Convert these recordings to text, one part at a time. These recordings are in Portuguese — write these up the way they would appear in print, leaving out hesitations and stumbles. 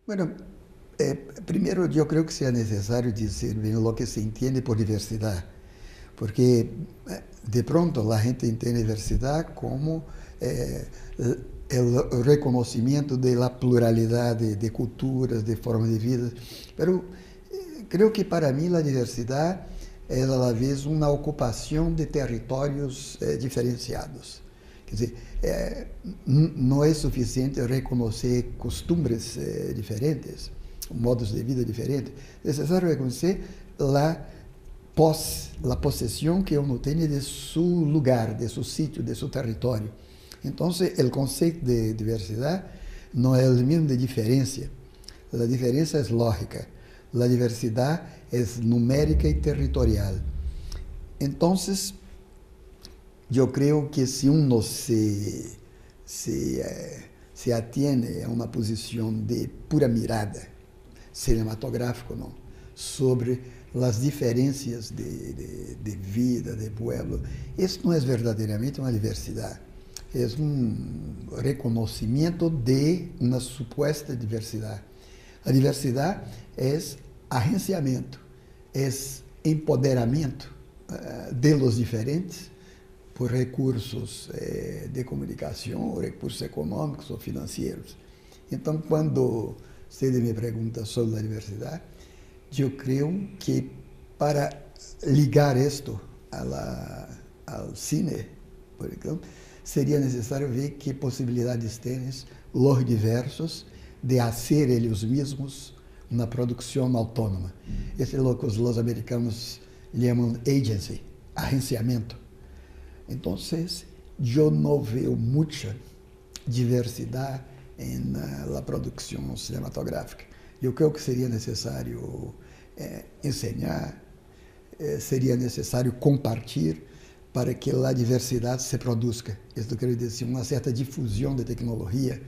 Bueno, primero yo creo que sea necesario decir bien lo que se entiende por diversidad, porque de pronto la gente entiende diversidad como eh, el reconocimiento de la pluralidad de culturas, de formas de vida, pero creo que para mí la diversidad es a la vez una ocupación de territorios diferenciados. Quer dizer, não é suficiente reconhecer costumbres diferentes, modos de vida diferentes. É necessário reconhecer a possessão que uno tem de seu lugar, de seu sítio, de seu território. Então, o conceito de diversidade não é o mesmo de diferença. A diferença é lógica. A diversidade é numérica e territorial. Então, yo creo que si uno se atiene a una posición de pura mirada, cinematográfico, ¿no?, sobre las diferencias de vida, de pueblo, eso no es verdaderamente una diversidad, es un reconocimiento de una supuesta diversidad. La diversidad es agenciamiento, es empoderamiento de los diferentes por recursos de comunicação, recursos econômicos ou financeiros. Então, quando você me pergunta sobre a diversidade, eu creio que para ligar isto ao cine, por exemplo, seria necessário ver que possibilidades têm os diversos de fazer eles mesmos uma produção autônoma. Esse é o que os americanos chamam agency, agenciamento. Então, eu não vejo muita diversidade na produção cinematográfica. Eu creio que seria necessário ensinar, seria necessário compartilhar para que a diversidade se produza. Isso quer dizer uma certa difusão de tecnologia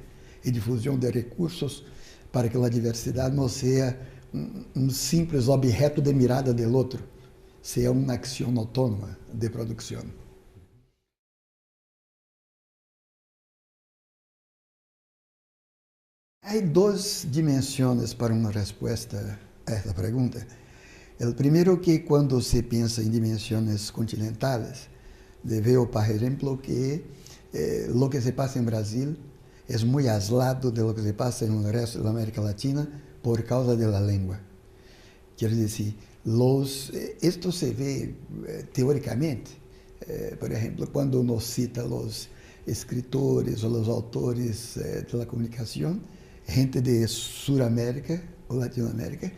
e difusão de recursos para que a diversidade não seja um simples objeto de mirada do outro, seja uma ação autônoma de produção. Há duas dimensões para uma resposta a esta pergunta. O primeiro que quando se pensa em dimensões continentais, veo, por exemplo, que o que se passa em Brasil é muito aislado de lo que se passa no resto da América Latina por causa da língua. Quer dizer, isto se vê teoricamente, por exemplo, quando uno cita os escritores ou os autores da comunicação, gente de Suramérica ou Latinoamérica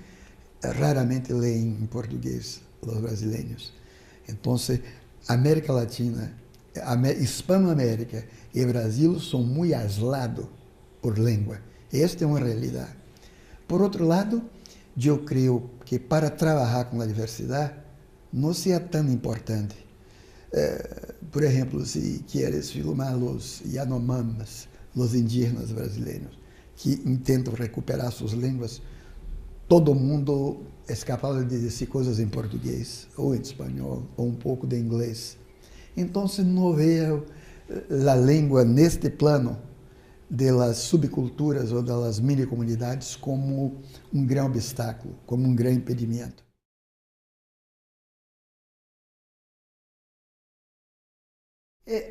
raramente leem em português os brasileiros. Então, América Latina, Hispanoamérica e Brasil são muito aislados por língua. Esta é uma realidade. Por outro lado, eu creio que para trabalhar com a diversidade não seja tão importante. Por exemplo, se queres filmar os Yanomamis, os indígenas brasileiros, que intentam recuperar suas línguas, todo mundo é capaz de dizer coisas em português, ou em espanhol, ou um pouco de inglês. Então, não vejo a língua neste plano das subculturas ou das mini-comunidades como um grande obstáculo, como um grande impedimento.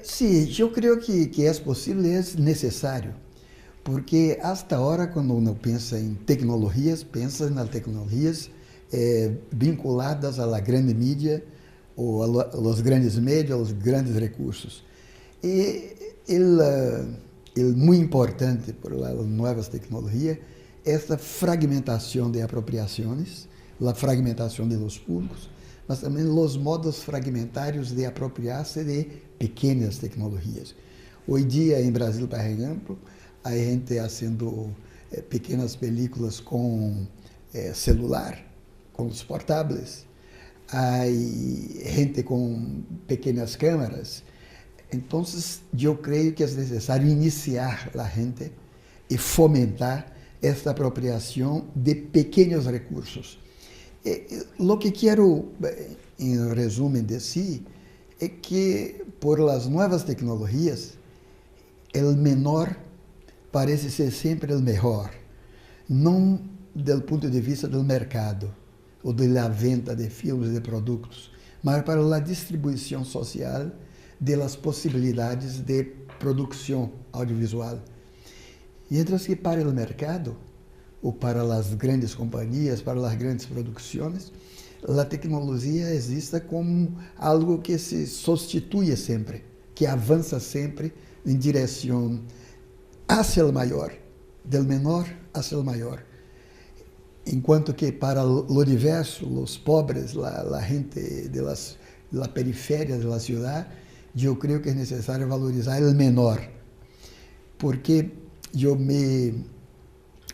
Sim, eu creio que é possível e é necessário. Porque hasta agora, quando uno pensa em tecnologias, pensa nas tecnologias vinculadas à grande mídia ou aos grandes meios, aos grandes recursos. E muito importante para as novas tecnologias esta fragmentação de apropriações, a fragmentação de los públicos, mas também os modos fragmentários de apropriar-se de pequenas tecnologias. Hoje dia, em Brasil, por exemplo, a gente fazendo pequenas películas com celular, com os portáveis. Há gente com pequenas câmeras. Então, eu creio que é necessário iniciar a gente e fomentar esta apropriação de pequenos recursos. O que quero, em resumo, dizer é que, por as novas tecnologias, o menor parece ser sempre o melhor. não do ponto de vista do mercado ou da venda de filmes e de produtos, mas para a distribuição social das possibilidades de produção audiovisual. Mientras que para o mercado, ou para as grandes companhias, para as grandes produções, a tecnologia existe como algo que se substitui sempre, que avança sempre em direção hacia o maior, del menor hacia o maior. Enquanto que para o universo, os pobres, a gente da periferia da cidade, eu creio que é necessário valorizar o menor, porque eu me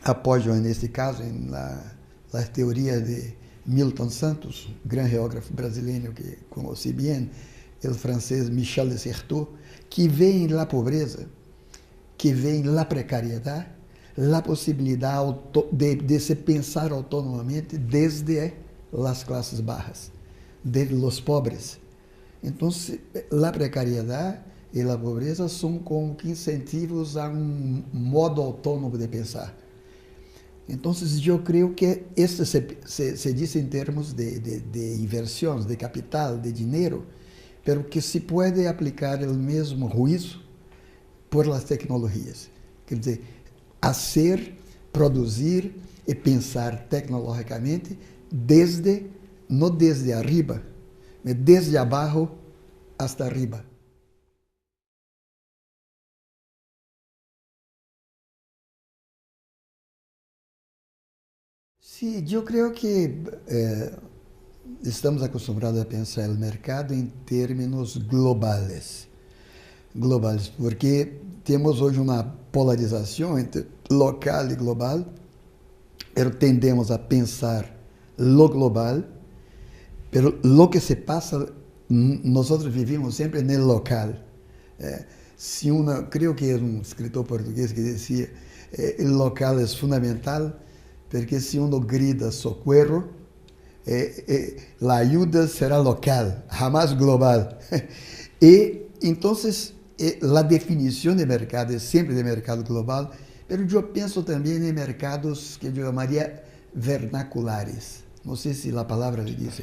apoio neste caso na teoria de Milton Santos, grande geógrafo brasileiro que conheci bem, o francês Michel de Certeau, que vê na pobreza, que vê na precariedade, a possibilidade de se pensar autonomamente desde as classes baixas, desde os pobres. Então, a precariedade e a pobreza são como que incentivos a modo autônomo de pensar. Então, eu creio que isso se diz em termos de inversões, de capital, de dinheiro, pero que se pode aplicar o mesmo juízo por las tecnologias. Quer dizer, fazer, produzir e pensar tecnologicamente não desde arriba, mas desde abaixo hasta arriba. Sim, eu creio que estamos acostumados a pensar o mercado em termos globais, porque temos hoje uma polarização entre local e global, mas tendemos a pensar lo global, pero lo que se passa, nós vivimos sempre no local. Creio que era um escritor português que dizia, o local é fundamental, porque se uno grita socorro, a ajuda será local, jamais global. E então, a definição de mercado é sempre de mercado global, mas eu penso também em mercados que eu chamaria vernaculares. Não sei se a palavra lhe diz.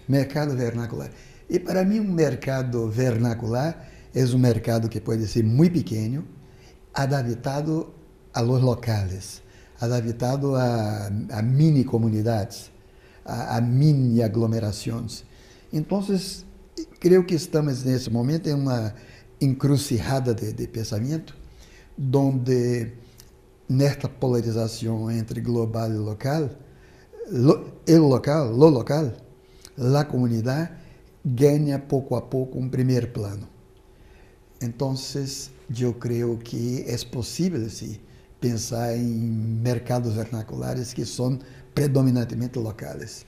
Mercado vernacular. E para mim, um mercado vernacular é um mercado que pode ser muito pequeno, adaptado a los locales, adaptado a mini comunidades, a mini aglomerações. Então, creio que estamos nesse momento em uma encruzilhada de pensamento, onde nesta polarização entre global e local, lo local, a comunidade ganha pouco a pouco um primeiro plano. Então, eu creio que é possível sim, pensar em mercados vernaculares que são predominantemente locais.